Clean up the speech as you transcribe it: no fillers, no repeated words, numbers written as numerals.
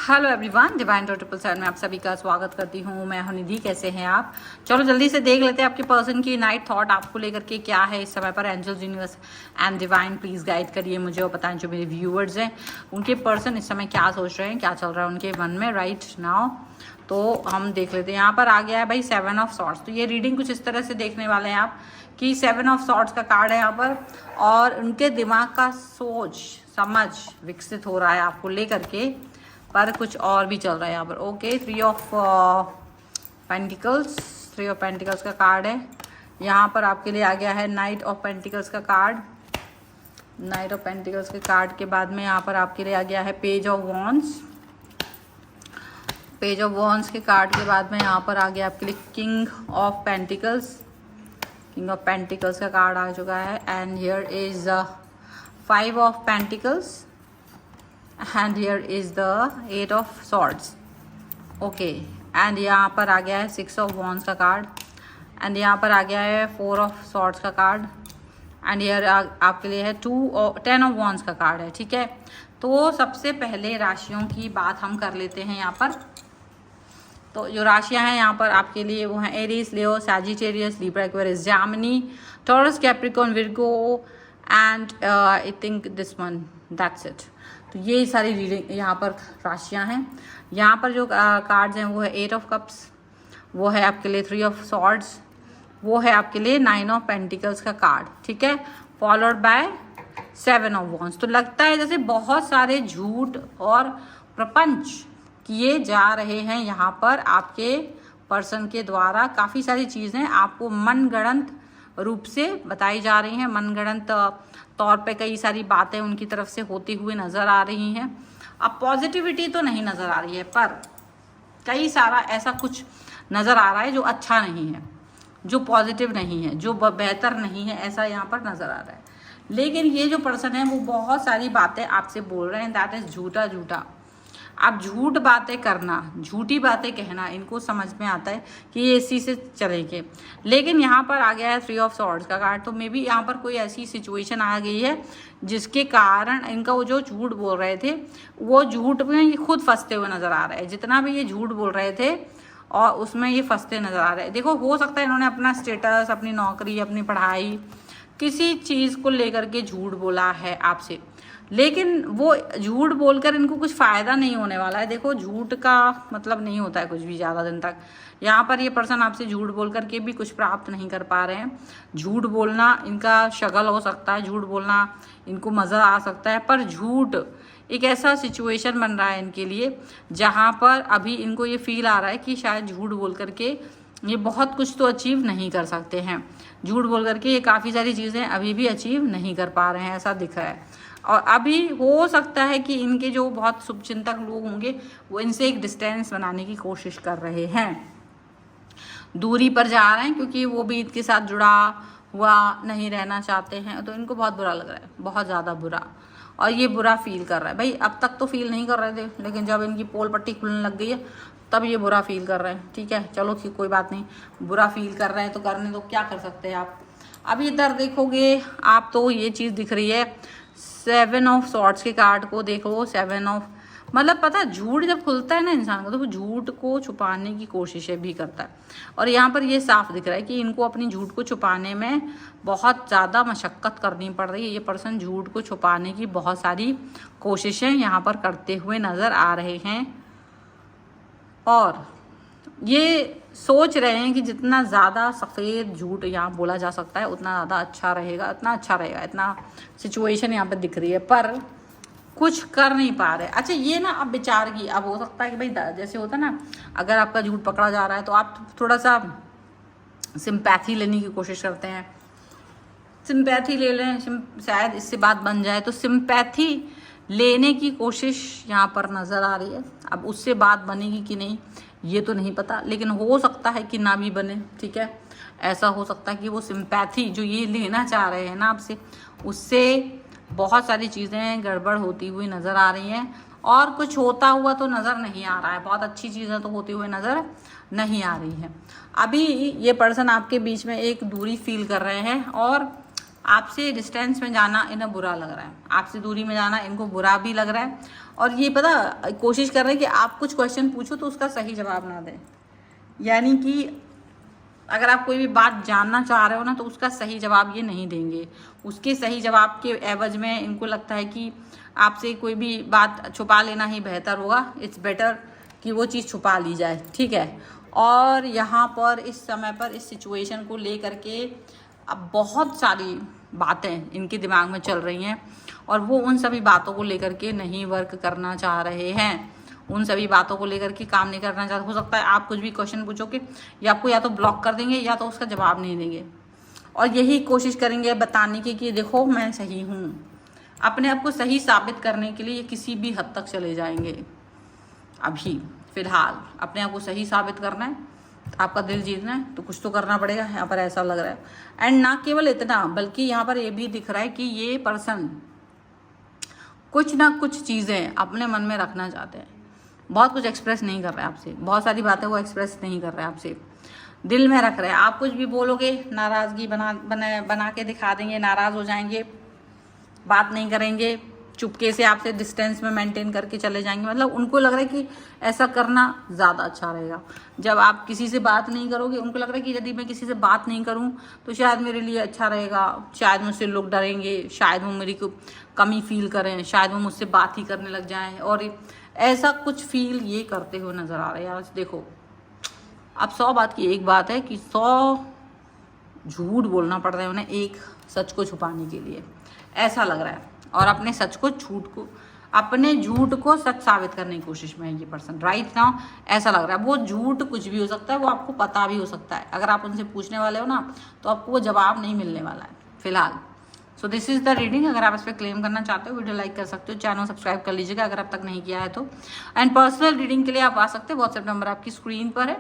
Hello everyone, divine 777 में आप सभी का स्वागत करती हूँ। मैं हूं निधि। कैसे हैं आप? चलो जल्दी से देख लेते हैं आपके पर्सन की नाइट थॉट आपको लेकर के क्या है इस समय पर। Angels, universe and divine please guide करिए मुझे और बताएं जो मेरे व्यूअर्स हैं उनके पर्सन इस समय क्या सोच रहे हैं, क्या चल रहा है उनके मन में राइट नाउ। तो हम देख लेते हैं। यहाँ पर आ गया है भाई 7 ऑफ सॉर्ड्स। तो ये रीडिंग कुछ इस तरह से देखने वाले हैं आप कि 7 ऑफ सॉर्ड्स का कार्ड है यहाँ पर, और उनके दिमाग का सोच समझ विकसित हो रहा है आपको लेकर के, पर कुछ और भी चल रहा है यहाँ पर। Okay, 3 of pentacles, 3 of pentacles का कार्ड है यहाँ पर आपके लिए। आ गया है नाइट ऑफ पेंटिकल्स का कार्ड। नाइट ऑफ पेंटिकल्स के कार्ड के बाद में यहाँ पर आपके लिए आ गया है page of wands. Page of wands के कार्ड के बाद में यहाँ पर आ गया आपके लिए king of pentacles. King of pentacles का कार्ड आ चुका है। And here is 5 of pentacles and here is the 8 of swords. okay, and यहाँ पर आ गया है 6 of wands का कार्ड, and यहाँ पर आ गया है 4 of swords का कार्ड, and here आपके लिए है 10 of wands का कार्ड है। ठीक है, तो सबसे पहले राशियों की बात हम कर लेते हैं यहाँ पर। तो जो राशियां हैं यहाँ पर आपके लिए वो हैं Aries, Leo, Sagittarius, Libra, Aquarius, Gemini, taurus, Capricorn, Virgo and I think this one, that's it. तो ये सारी रीडिंग यहाँ पर राशियां हैं। यहाँ पर जो कार्ड्स हैं वो है 8 ऑफ कप्स, वो है आपके लिए 3 ऑफ सॉर्ड्स, वो है आपके लिए 9 ऑफ पेंटिकल्स का कार्ड। ठीक है, फॉलोड बाय 7 ऑफ वॉन्ड्स। तो लगता है जैसे बहुत सारे झूठ और प्रपंच किए जा रहे हैं यहाँ पर आपके पर्सन के द्वारा। काफ़ी सारी चीज़ें आपको मनगढ़ंत रूप से बताई जा रही हैं, मनगढ़ंत तौर पे कई सारी बातें उनकी तरफ से होती हुई नज़र आ रही हैं। अब पॉजिटिविटी तो नहीं नज़र आ रही है, पर कई सारा ऐसा कुछ नज़र आ रहा है जो अच्छा नहीं है, जो पॉजिटिव नहीं है, जो बेहतर नहीं है, ऐसा यहाँ पर नज़र आ रहा है। लेकिन ये जो पर्सन है वो बहुत सारी बातें आपसे बोल रहे हैं, दैट इज़ झूठा झूठा। आप झूठ बातें करना, झूठी बातें कहना, इनको समझ में आता है कि ये इसी से चलेंगे। लेकिन यहाँ पर आ गया है 3 ऑफ सॉर्ड्स का कार्ड। तो मे बी यहाँ पर कोई ऐसी सिचुएशन आ गई है जिसके कारण इनका वो जो झूठ बोल रहे थे वो झूठ में ये खुद फंसते हुए नज़र आ रहे हैं। जितना भी ये झूठ बोल रहे थे और उसमें ये फंसते नज़र आ रहे हैं। देखो, हो सकता है इन्होंने अपना स्टेटस, अपनी नौकरी, अपनी पढ़ाई, किसी चीज़ को लेकर के झूठ बोला है आपसे, लेकिन वो झूठ बोलकर इनको कुछ फ़ायदा नहीं होने वाला है। देखो, झूठ का मतलब नहीं होता है कुछ भी ज़्यादा दिन तक। यहाँ पर ये पर्सन आपसे झूठ बोल करके भी कुछ प्राप्त नहीं कर पा रहे हैं। झूठ बोलना इनका शगल हो सकता है, झूठ बोलना इनको मज़ा आ सकता है, पर झूठ एक ऐसा सिचुएशन बन रहा है इनके लिए जहाँ पर अभी इनको ये फील आ रहा है कि शायद झूठ बोल करके ये बहुत कुछ तो अचीव नहीं कर सकते हैं। झूठ बोल करके ये काफ़ी सारी चीज़ें अभी भी अचीव नहीं कर पा रहे हैं, ऐसा दिख रहा है। और अभी हो सकता है कि इनके जो बहुत शुभचिंतक लोग होंगे वो इनसे एक डिस्टेंस बनाने की कोशिश कर रहे हैं, दूरी पर जा रहे हैं, क्योंकि वो भी इनके साथ जुड़ा हुआ नहीं रहना चाहते हैं। तो इनको बहुत बुरा लग रहा है, बहुत ज़्यादा बुरा, और ये बुरा फील कर रहा है। भाई अब तक तो फील नहीं कर रहे थे, लेकिन जब इनकी पोल पट्टी खुलने लग गई है तब ये बुरा फील कर रहे हैं। ठीक है, चलो कोई बात नहीं, बुरा फील कर रहे हैं तो करने दो, क्या कर सकते हैं आप। अब इधर देखोगे आप तो ये चीज़ दिख रही है, 7 ऑफ सॉर्ड्स के कार्ड को देखो। 7 ऑफ मतलब पता है, झूठ जब खुलता है ना इंसान को तो वो झूठ को छुपाने की कोशिशें भी करता है। और यहाँ पर ये साफ दिख रहा है कि इनको अपनी झूठ को छुपाने में बहुत ज़्यादा मशक्क़त करनी पड़ रही है। ये पर्सन झूठ को छुपाने की बहुत सारी कोशिशें यहाँ पर करते हुए नज़र आ रहे हैं, और ये सोच रहे हैं कि जितना ज़्यादा सफ़ेद झूठ यहाँ बोला जा सकता है उतना ज़्यादा अच्छा रहेगा, इतना अच्छा रहेगा, इतना सिचुएशन यहाँ पर दिख रही है, पर कुछ कर नहीं पा रहे। अच्छा, ये ना अब विचार की, अब हो सकता है कि भाई जैसे होता है ना, अगर आपका झूठ पकड़ा जा रहा है तो आप थोड़ा सा सिंपैथी लेने की कोशिश करते हैं, सिंपैथी ले लें, शायद इससे बात बन जाए। तो सिंपैथी लेने की कोशिश यहाँ पर नज़र आ रही है। अब उससे बात बनेगी कि नहीं ये तो नहीं पता, लेकिन हो सकता है कि ना भी बने। ठीक है, ऐसा हो सकता है कि वो सिंपैथी जो ये लेना चाह रहे हैं ना आपसे, उससे बहुत सारी चीज़ें गड़बड़ होती हुई नज़र आ रही हैं, और कुछ होता हुआ तो नज़र नहीं आ रहा है। बहुत अच्छी चीज़ें तो होती हुई नज़र नहीं आ रही हैं। अभी ये पर्सन आपके बीच में एक दूरी फील कर रहे हैं, और आपसे डिस्टेंस में जाना इन्हें बुरा लग रहा है, आपसे दूरी में जाना इनको बुरा भी लग रहा है। और ये पता कोशिश कर रहे हैं कि आप कुछ क्वेश्चन पूछो तो उसका सही जवाब ना दें। यानी कि अगर आप कोई भी बात जानना चाह रहे हो ना तो उसका सही जवाब ये नहीं देंगे। उसके सही जवाब के एवज में इनको लगता है कि आपसे कोई भी बात छुपा लेना ही बेहतर होगा। इट्स बेटर कि वो चीज़ छुपा ली जाए, ठीक है। और यहाँ पर इस समय पर इस सिचुएशन को लेकर के अब बहुत सारी बातें इनके दिमाग में चल रही हैं और वो उन सभी बातों को लेकर के नहीं वर्क करना चाह रहे हैं, उन सभी बातों को लेकर के काम नहीं करना चाहते। हो सकता है आप कुछ भी क्वेश्चन पूछोगे या आपको या तो ब्लॉक कर देंगे या तो उसका जवाब नहीं देंगे और यही कोशिश करेंगे बताने की कि देखो मैं सही हूँ। अपने आप को सही साबित करने के लिए किसी भी हद तक चले जाएंगे। अभी फिलहाल अपने आप को सही साबित करना है, आपका दिल जीतना है तो कुछ तो करना पड़ेगा, यहाँ पर ऐसा लग रहा है। एंड ना केवल इतना बल्कि यहाँ पर ये भी दिख रहा है कि ये पर्सन कुछ ना कुछ चीज़ें अपने मन में रखना चाहते हैं। बहुत कुछ एक्सप्रेस नहीं कर रहे हैं आपसे, बहुत सारी बातें वो एक्सप्रेस नहीं कर रहे हैं आपसे, दिल में रख रहे हैं। आप कुछ भी बोलोगे नाराज़गी बना के दिखा देंगे, नाराज़ हो जाएंगे, बात नहीं करेंगे, चुपके से आपसे डिस्टेंस में मेंटेन करके चले जाएंगे। मतलब उनको लग रहा है कि ऐसा करना ज़्यादा अच्छा रहेगा। जब आप किसी से बात नहीं करोगे उनको लग रहा है कि यदि मैं किसी से बात नहीं करूं तो शायद मेरे लिए अच्छा रहेगा, शायद मुझसे लोग डरेंगे, शायद वो मेरी को कमी फील करें, शायद वो मुझसे बात ही करने लग जाएं। और ऐसा कुछ फील ये करते हुए नज़र आ रहे हैं। आज देखो अब 100 बात की एक बात है कि 100 झूठ बोलना पड़ रहा है उन्हें एक सच को छुपाने के लिए, ऐसा लग रहा है। और अपने सच को अपने झूठ को सच साबित करने की कोशिश में है ये पर्सन राइट नाउ, ऐसा लग रहा है। वो झूठ कुछ भी हो सकता है, वो आपको पता भी हो सकता है। अगर आप उनसे पूछने वाले हो ना तो आपको वो जवाब नहीं मिलने वाला है फिलहाल। So this is the reading. अगर आप इस पर क्लेम करना चाहते हो वीडियो लाइक कर सकते हो, चैनल सब्सक्राइब कर लीजिएगा अगर अब तक नहीं किया है तो। एंड पर्सनल रीडिंग के लिए आप आ सकते हो, व्हाट्सएप नंबर आपकी स्क्रीन पर है।